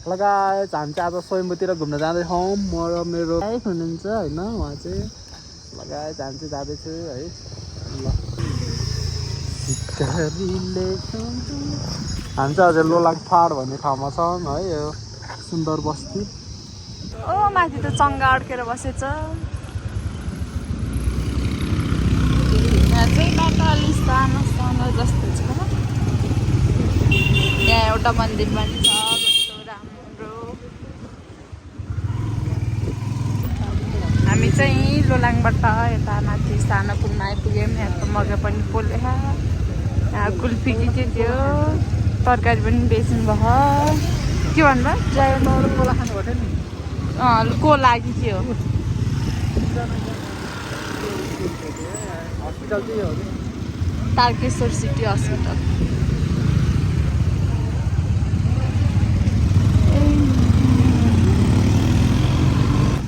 लगायत हामी चाहिँ आज स्वयम्भूतिर घुम्न जाँदैछौँ। म र मेरो वाइफ हुनुहुन्छ होइन, उहाँ चाहिँ लगायत हामी चाहिँ जाँदैछु है। ल हामी चाहिँ अझै लोलाङ फाँड भन्ने ठाउँमा छौँ है, यो सुन्दर बस्ती। ओ माथि त चङ्गा अड्केर बसेछ। यहाँ चाहिँ बाटो अलि सानो सानो जस्तो छ। यहाँ एउटा मन्दिर पनि छ कस्तो राम्रो। हामी चाहिँ लोलाङबाट यता माथि सानो पुलमा आइपुग्यौँ। यहाँ त मगा पनि पोले यहाँ कुल्फी के के थियो, तरकारी पनि बेच्नु भयो। के भन्नुभयो? ड्राइभर कोला खानुभएको थियो नि। को लागि के हो? हस्पिटल चाहिँ हो कि तारकेश्वर सिटी हस्पिटल।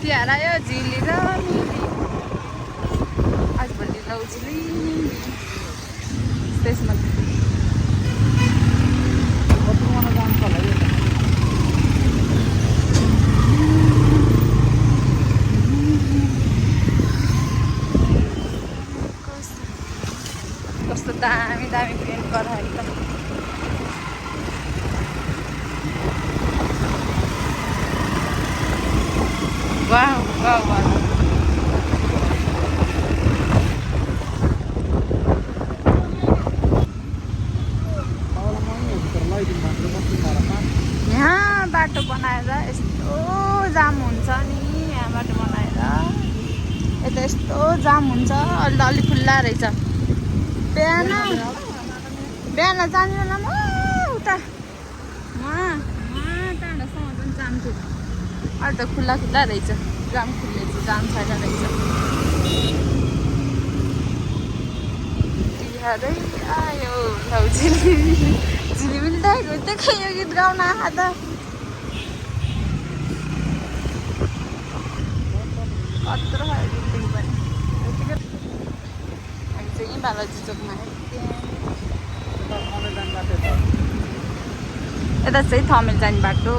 तिहार आयो झिली र मिली, आजभोलि लौझिली त्यसमा कतिजना जान्छ होला यो। कस्तो दामी दामी पेन्ट गरायो त। Wow wow wow. यहाँ बाटो बनाएर यस्तो जाम हुन्छ नि, यहाँ बाटो बनाएर यता यस्तो जाम हुन्छ। अलि खुल्ला रहेछ। बिहान जाने बेलामा उता टाढासम्म पनि जाम थियो। अहिले त खुल्ला खुल्ला रहेछ, जाम खुल्ले चाहिँ जाम छैन रहेछ। तिहारै आयो लौ झिलिमिली दाइको त्यही यो गीत गाउन आँखा त कत्रो भयो गीत पनि। हामी चाहिँ बालाजी चोकमा यता चाहिँ थमेल जाने बाटो।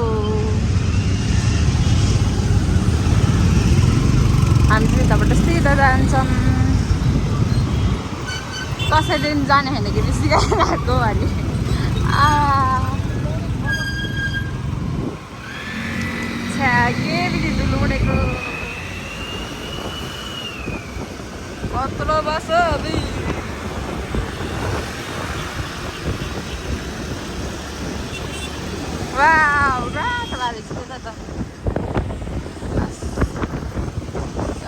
हामी चाहिँ यताबाट सिधा जान्छौँ। कसैले पनि जाने होइन कि सिकाइरहेको भने के बिति धुलो उडेको कत्रो बस वाउ रातो बारेको छ त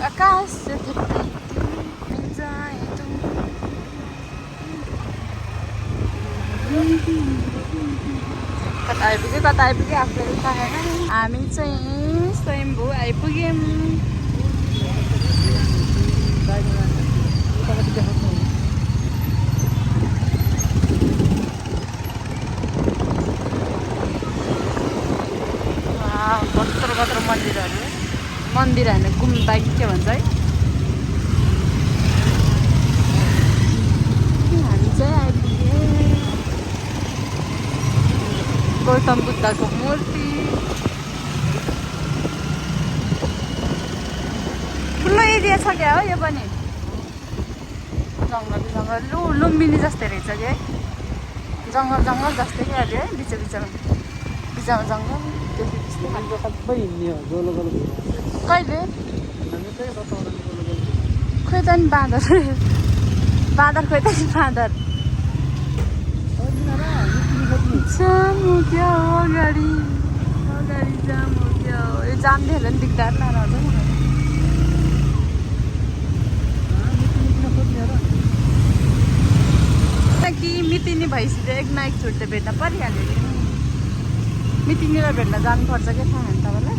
आकाश कता आइपुग्यो आफूले थाहा छैन। हामी चाहिँ स्वयम्भू आइपुग्यौँ। कत्रो कत्रो मन्दिरहरू, मन्दिर होइन गुम्बा कि के भन्छ है। हामी चाहिँ आइपुग्यौँ गौतम बुद्धको मूर्ति। ठुलो एरिया छ क्या हो यो पनि, जङ्गल लुम्बिनी जस्तै रहेछ कि है, जङ्गल जस्तै क्या अहिले है। बिचमा जङ्गल सबै हिँड्ने हो गोलो गोलो। कहिले खोइ त नि बाँदर खोइ त नि बाँदर जाम हो क्या अगाडि जाम हो क्या। यो जाम देखेर नि दिगदार नरहँदैन कि मितिनी भइसक्यो चाहिँ एकचोटि त भेट्न परिहाल्यो नि। मितिनीलाई भेट्न जानुपर्छ क्या, थाहा होइन तपाईँलाई?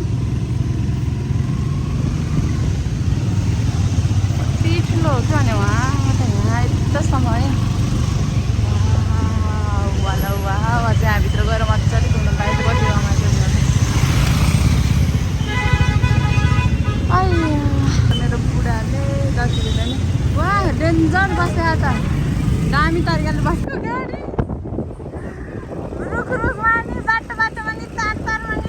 कति ठुलो हो क्या भने उहाँ यहाँ यत्रोसम्म है। अझै हामीभित्र गएर मजाले घुम्नु पाएँ कति रमाइलो। मेरो बुढाले दाजुले पनि वा डेन्जर बस्यो त, दामी तरिकाले बस्यो गाडी। रुखमा नि बाटोमा नि तारमा नि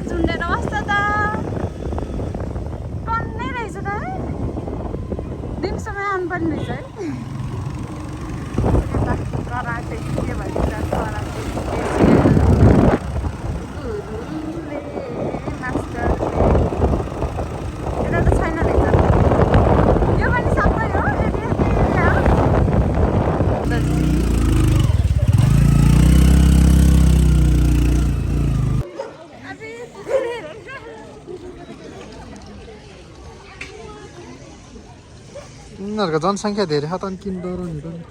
यिनीहरूको जनसङ्ख्या धेरै छ त अनि किन डराउने त नि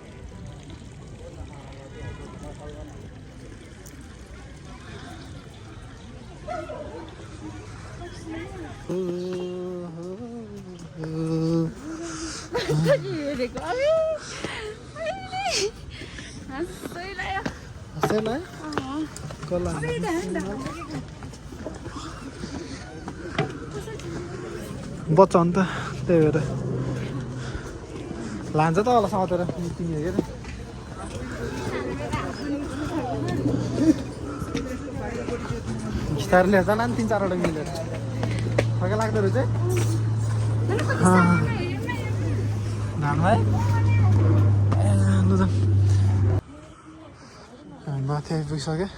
बच्चा हो नि त त्यही भएर लान्छ त होला समातेर तिमी हेर बिस्तारै लिएर जान नि 3-4वटा मिलेर थके लाग्दो रहेछ धान भाइ हामी माथि आइपुगिसक्यो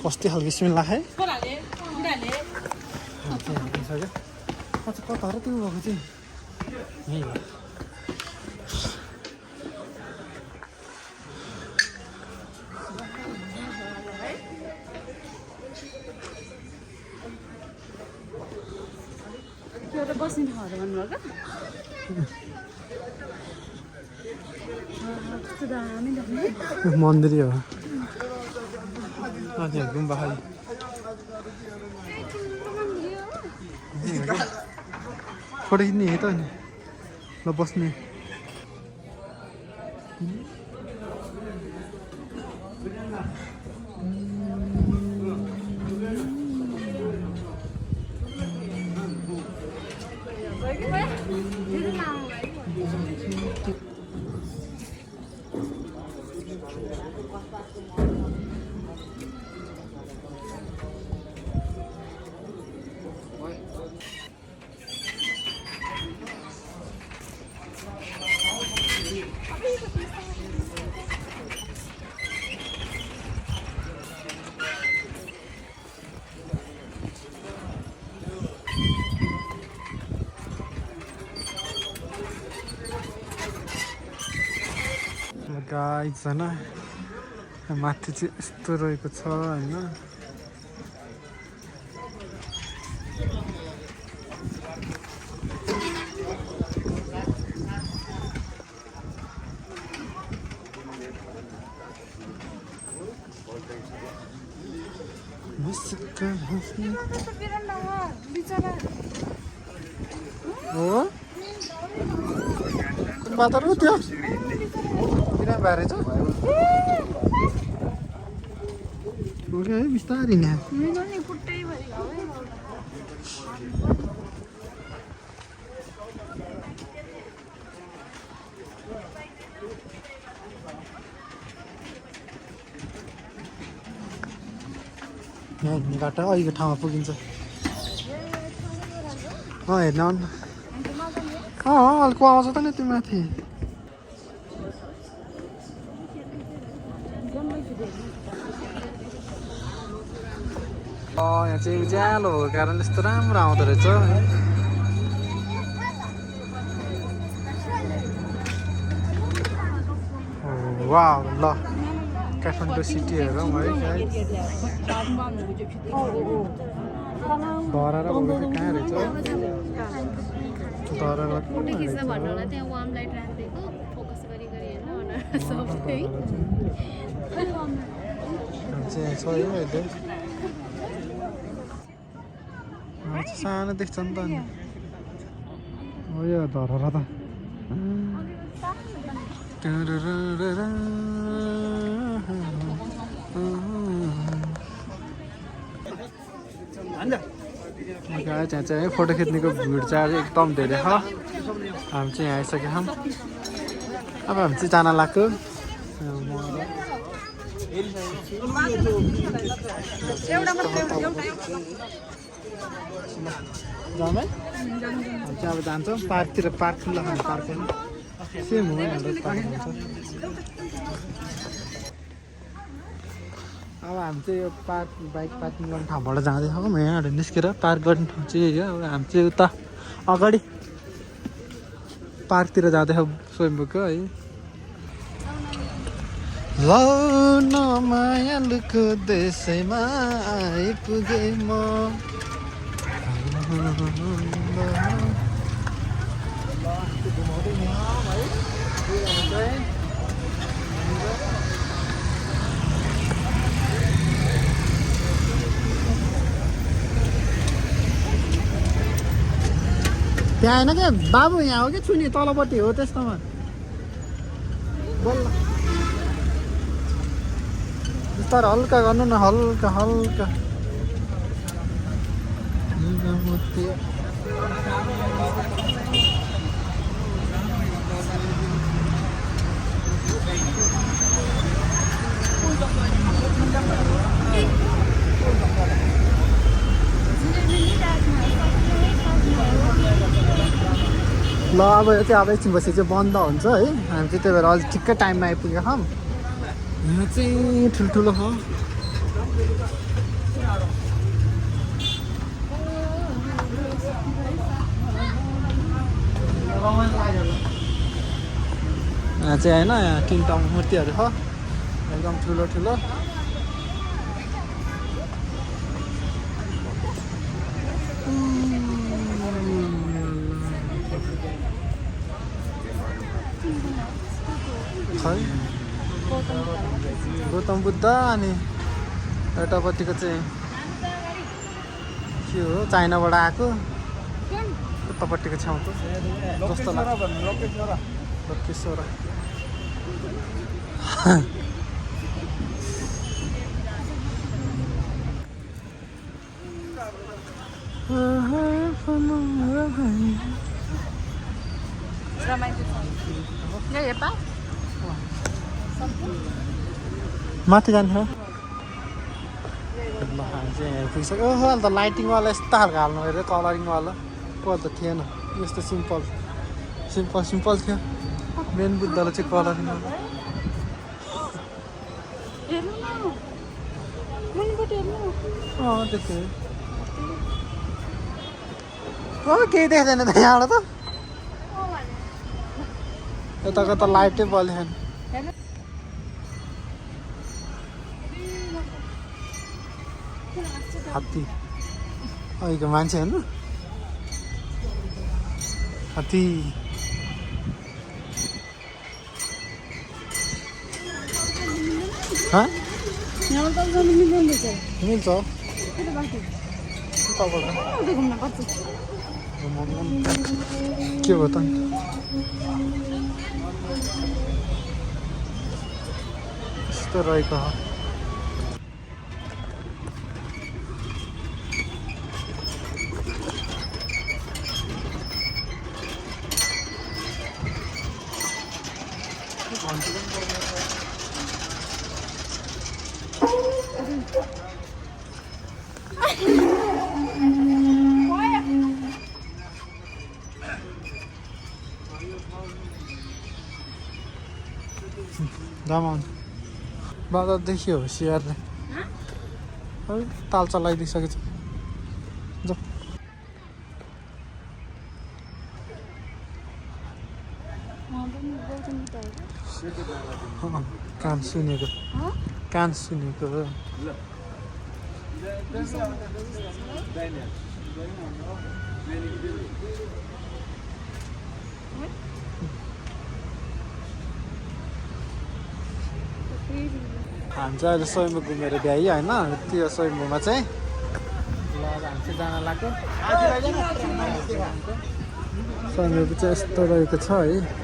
कस्तो खालको स्मेल लाग्यो अच्छा कता र त्यो भएको चाहिँ यहीँ हो एउटा बस्ने ठाउँहरू भन्नुभएको कस्तो दामी देख्ने मन्दिर हो अनि गुम्बा खाली फोटो खिच्ने है त अनि ल बस्ने गाइज होइन माथि चाहिँ यस्तो रहेको छ होइन हो कुन बाटो हो त्यो बारे छ ओके है बिस्तारै नि घाटा अहिलेको ठाउँमा पुगिन्छ हेर्न अलिक आउँछ त नि त्यो माथि यहाँ चाहिँ उज्यालो भएको कारण यस्तो राम्रो आउँदो रहेछ वाह ल काठमाडौँ सिटी हेरौँ है धरा र भोलि कहाँ रहेछ धरा सानो देख्छ नि त अनि हो यो धरहरा त त्यहाँ चाहिँ फोटो खिच्नेको भिड चाहिँ एकदम धेरै छ हामी चाहिँ यहाँ आइसकेका छौँ अब हामी चाहिँ जान लाग्यो जाऊँ है हामी चाहिँ अब जान्छौँ पार्कतिर पार्क खुल्ला खाने पार्क सेम हो हाम्रो पार्क हुन्छ अब हामी चाहिँ यो बाइक पार्किङ गर्ने ठाउँबाट जाँदैछौँ यहाँबाट निस्केर पार्क गर्ने ठाउँ चाहिँ यो अब हामी चाहिँ उता अगाडि पार्कतिर जाँदैछौँ स्वयम्भूको है ल न मायालुको देशैमा आइपुगे म त्यहाँ होइन क्या बाबु यहाँ हो कि छु नि तलपट्टि हो त्यस्तोमा बल्ल बिस्तारै हल्का गर्नु न हल्का हल्का ल अब यो चाहिँ अब एकछिनपछि चाहिँ बन्द हुन्छ है हामी चाहिँ त्यही भएर अझै ठिक्कै टाइममा आइपुगेका छौँ यहाँ चाहिँ ठुल्ठुलो हो यहाँ चाहिँ होइन यहाँ किङटङ मूर्तिहरू छ एकदम ठुलो ठुलो खै गौतम बुद्ध अनि एउटापट्टिको चाहिँ के हो चाइनाबाट आएको उतापट्टिको छेउको जस्तो लाग्छ लोकेश्वरा माथि जान्छ पुगिसक्यो ओहो अहिले त लाइटिङवाला यस्तो खालको हाल्नु अरे कलरिङवाला को त थिएन यस्तो सिम्पल थियो मेन बुद्धलाई चाहिँ कलरिङवाला त्यस्तै केही देख्दैन त यहाँबाट त यताको त लाइटै बलेन हात्ती अहिलेको मान्छे हेर्नु हात्ती मिल्छ के हो त यस्तो रहेको हो जामा बाजा देखियो होसियारले ताल चलाइदिइसकेछ जाऊ कान सुनेको हामी चाहिँ अहिले स्वयम्भू घुमेर भ्याइ होइन त्यो स्वयम्भूमा चाहिँ ल हामी चाहिँ जान लाग्यो स्वयम्भू चाहिँ यस्तो रहेको छ है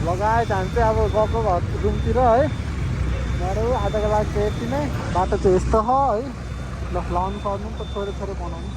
लगायत हामी चाहिँ अब गएको रुमतिर है मेरो आजको लागि चाहिँ यति नै बाटो चाहिँ यस्तो छ है ल लाउनु पर्नु त थोरै थोरै बनाउनु